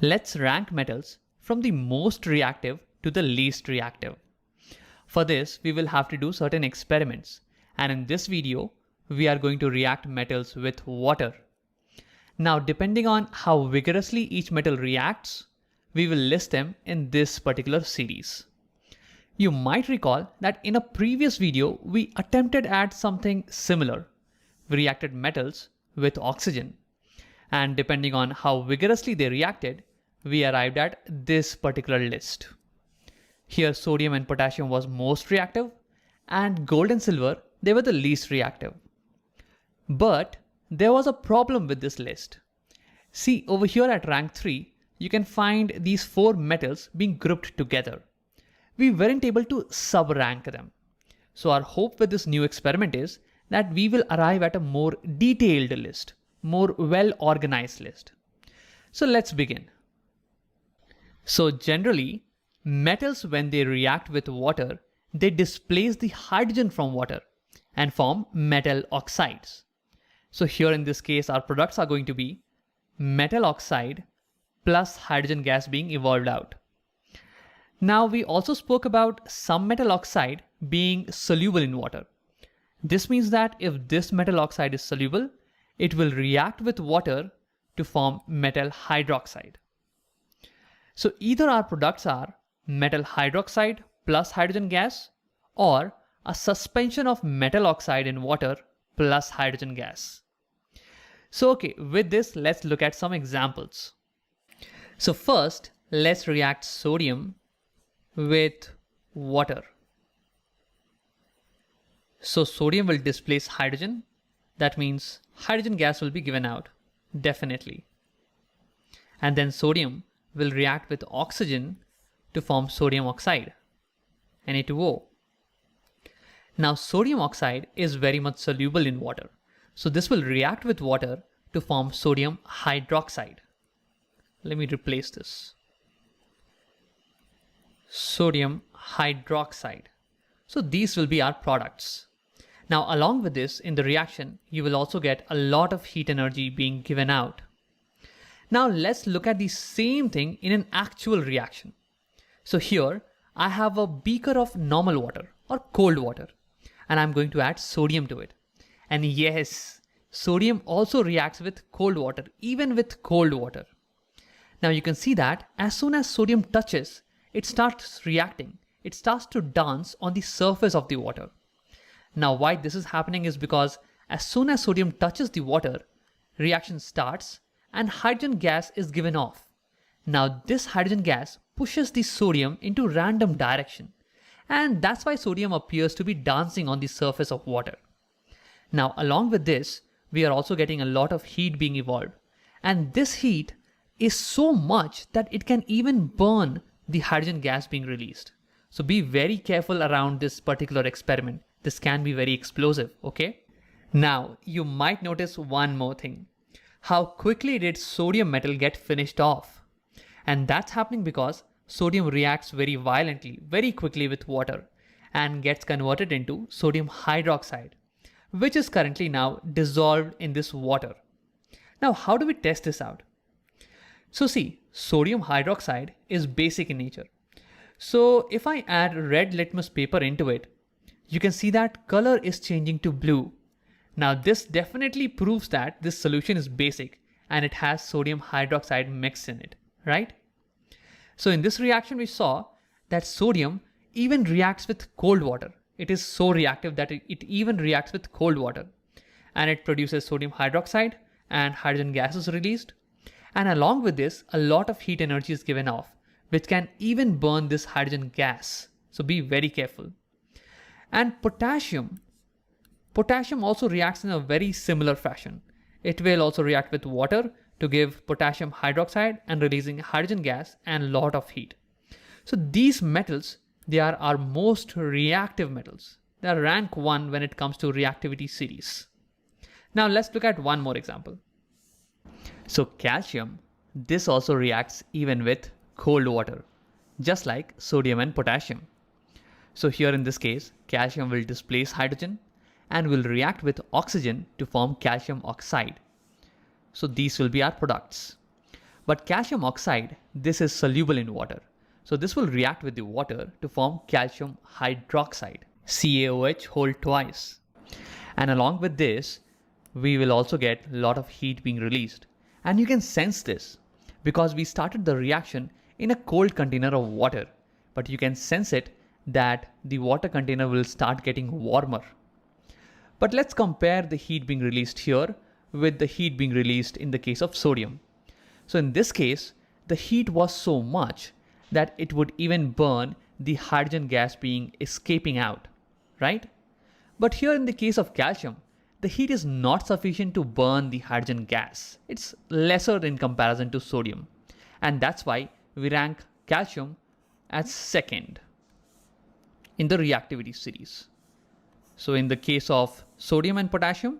Let's rank metals from the most reactive to the least reactive. For this, we will have to do certain experiments, and in this video, we are going to react metals with water. Now, depending on how vigorously each metal reacts, we will list them in this particular series. You might recall that in a previous video, we attempted at something similar. We reacted metals with oxygen, and depending on how vigorously they reacted, we arrived at this particular list. Here sodium and potassium was most reactive, and gold and silver, they were the least reactive. But there was a problem with this list. See, over here at rank 3, you can find these 4 metals being grouped together. We weren't able to sub-rank them. So our hope with this new experiment is that we will arrive at a more detailed list, more well-organized list. So let's begin. So generally, metals, when they react with water, they displace the hydrogen from water and form metal oxides. So here in this case, our products are going to be metal oxide plus hydrogen gas being evolved out. Now we also spoke about some metal oxide being soluble in water. This means that if this metal oxide is soluble, it will react with water to form metal hydroxide. So either our products are metal hydroxide plus hydrogen gas or a suspension of metal oxide in water plus hydrogen gas. So okay, with this, let's look at some examples. So first, let's react sodium with water. So sodium will displace hydrogen. That means hydrogen gas will be given out, definitely. And then sodium will react with oxygen to form sodium oxide, Na2O. Now sodium oxide is very much soluble in water. So this will react with water to form sodium hydroxide. Let me replace this. Sodium hydroxide. So these will be our products. Now along with this, in the reaction, you will also get a lot of heat energy being given out. Now let's look at the same thing in an actual reaction. So here I have a beaker of normal water or cold water, and I'm going to add sodium to it. And yes, sodium also reacts with cold water, even with cold water. Now you can see that as soon as sodium touches, it starts reacting. It starts to dance on the surface of the water. Now why this is happening is because as soon as sodium touches the water, reaction starts and hydrogen gas is given off. Now this hydrogen gas pushes the sodium into random direction, and that's why sodium appears to be dancing on the surface of water. Now along with this, we are also getting a lot of heat being evolved, and this heat is so much that it can even burn the hydrogen gas being released. So be very careful around this particular experiment. This can be very explosive, okay? Now you might notice one more thing. How quickly did sodium metal get finished off? And that's happening because sodium reacts very violently, very quickly with water and gets converted into sodium hydroxide, which is currently now dissolved in this water. Now, how do we test this out? So see, sodium hydroxide is basic in nature. So if I add red litmus paper into it, you can see that color is changing to blue. Now this definitely proves that this solution is basic and it has sodium hydroxide mixed in it, right? So in this reaction, we saw that sodium even reacts with cold water. It is so reactive that it even reacts with cold water, and it produces sodium hydroxide and hydrogen gas is released. And along with this, a lot of heat energy is given off, which can even burn this hydrogen gas. So be very careful. And potassium also reacts in a very similar fashion. It will also react with water to give potassium hydroxide and releasing hydrogen gas and a lot of heat. So these metals, they are our most reactive metals. They are rank 1 when it comes to reactivity series. Now let's look at one more example. So calcium, this also reacts even with cold water, just like sodium and potassium. So here in this case, calcium will displace hydrogen and will react with oxygen to form calcium oxide. So these will be our products. But calcium oxide, this is soluble in water. So this will react with the water to form calcium hydroxide, CaOH whole twice. And along with this, we will also get a lot of heat being released. And you can sense this because we started the reaction in a cold container of water. But you can sense it that the water container will start getting warmer. But let's compare the heat being released here with the heat being released in the case of sodium. So in this case, the heat was so much that it would even burn the hydrogen gas being escaping out, right? But here in the case of calcium, the heat is not sufficient to burn the hydrogen gas. It's lesser in comparison to sodium. And that's why we rank calcium as second in the reactivity series. So in the case of sodium and potassium,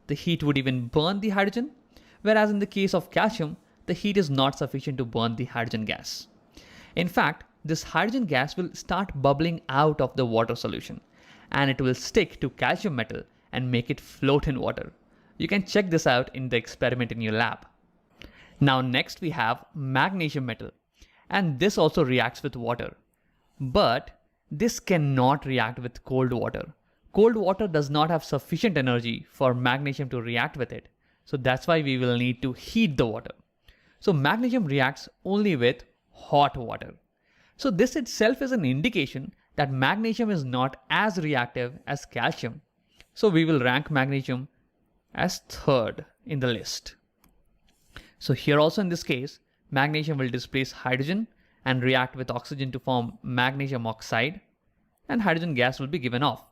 the heat would even burn the hydrogen, whereas in the case of calcium, the heat is not sufficient to burn the hydrogen gas. In fact, this hydrogen gas will start bubbling out of the water solution, and it will stick to calcium metal and make it float in water. You can check this out in the experiment in your lab. Now next we have magnesium metal, and this also reacts with water. But this cannot react with cold water. Cold water does not have sufficient energy for magnesium to react with it. So that's why we will need to heat the water. So magnesium reacts only with hot water. So this itself is an indication that magnesium is not as reactive as calcium. So we will rank magnesium as third in the list. So here also in this case, magnesium will displace hydrogen and react with oxygen to form magnesium oxide, and hydrogen gas will be given off.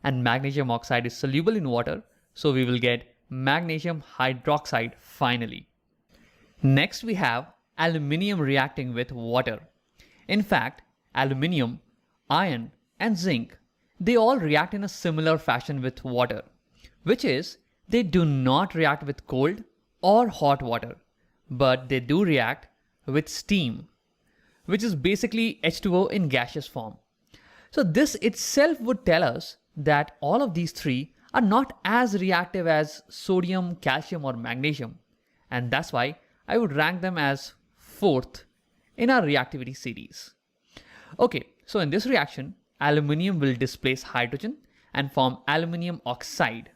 And magnesium oxide is soluble in water, so we will get magnesium hydroxide finally. Next we have aluminium reacting with water. In fact, aluminium, iron and zinc, they all react in a similar fashion with water, which is they do not react with cold or hot water, but they do react with steam, which is basically H2O in gaseous form. So this itself would tell us that all of these three are not as reactive as sodium, calcium or magnesium, and that's why I would rank them as fourth in our reactivity series. Okay, so in this reaction, aluminium will displace hydrogen and form aluminium oxide.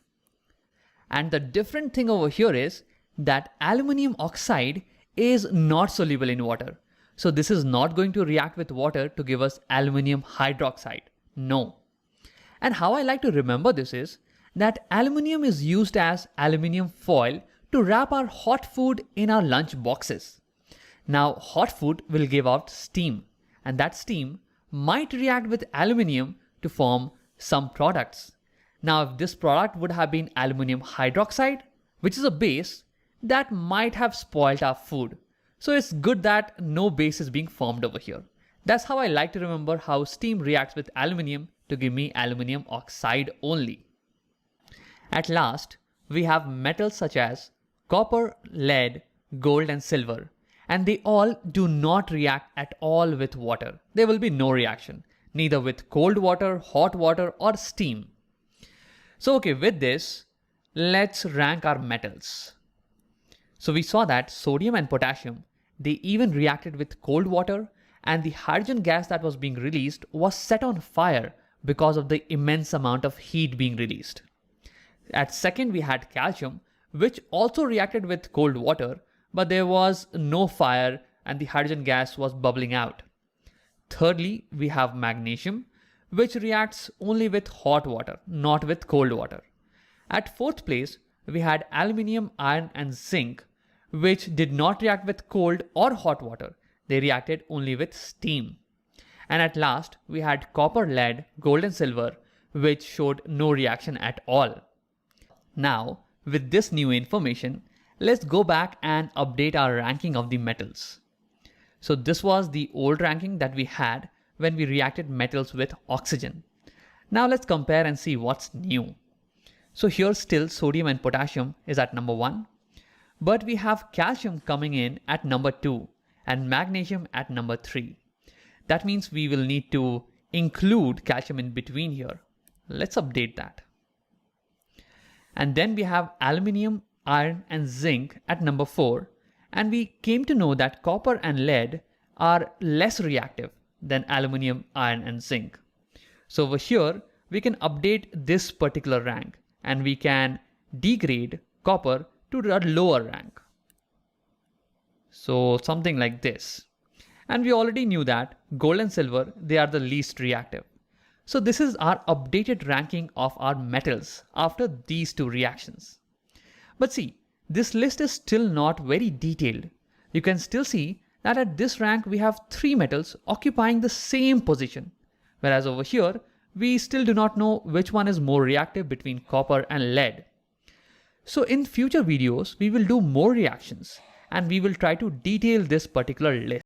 And the different thing over here is that aluminium oxide is not soluble in water. So this is not going to react with water to give us aluminium hydroxide. No. And how I like to remember this is that aluminium is used as aluminium foil to wrap our hot food in our lunch boxes. Now hot food will give out steam, and that steam might react with aluminium to form some products. Now if this product would have been aluminium hydroxide, which is a base, that might have spoiled our food. So it's good that no base is being formed over here. That's how I like to remember how steam reacts with aluminium to give me aluminium oxide only. At last, we have metals such as copper, lead, gold and silver, and they all do not react at all with water. There will be no reaction, neither with cold water, hot water or steam. So okay, with this, let's rank our metals. So we saw that sodium and potassium, they even reacted with cold water, and the hydrogen gas that was being released was set on fire because of the immense amount of heat being released. At second, we had calcium, which also reacted with cold water, but there was no fire and the hydrogen gas was bubbling out. Thirdly, we have magnesium, which reacts only with hot water, not with cold water. At fourth place, we had aluminium, iron and zinc, which did not react with cold or hot water. They reacted only with steam. And at last, we had copper, lead, gold and silver, which showed no reaction at all. Now, with this new information, let's go back and update our ranking of the metals. So this was the old ranking that we had when we reacted metals with oxygen. Now let's compare and see what's new. So here still sodium and potassium is at number 1, but we have calcium coming in at number 2 and magnesium at number 3. That means we will need to include calcium in between here. Let's update that. And then we have aluminium, iron and zinc at number 4, and we came to know that copper and lead are less reactive than aluminium, iron, and zinc. So over here, we can update this particular rank and we can degrade copper to a lower rank. So something like this. And we already knew that gold and silver, they are the least reactive. So this is our updated ranking of our metals after these two reactions. But see, this list is still not very detailed. You can still see that at this rank we have 3 metals occupying the same position. Whereas over here, we still do not know which one is more reactive between copper and lead. So in future videos, we will do more reactions and we will try to detail this particular list.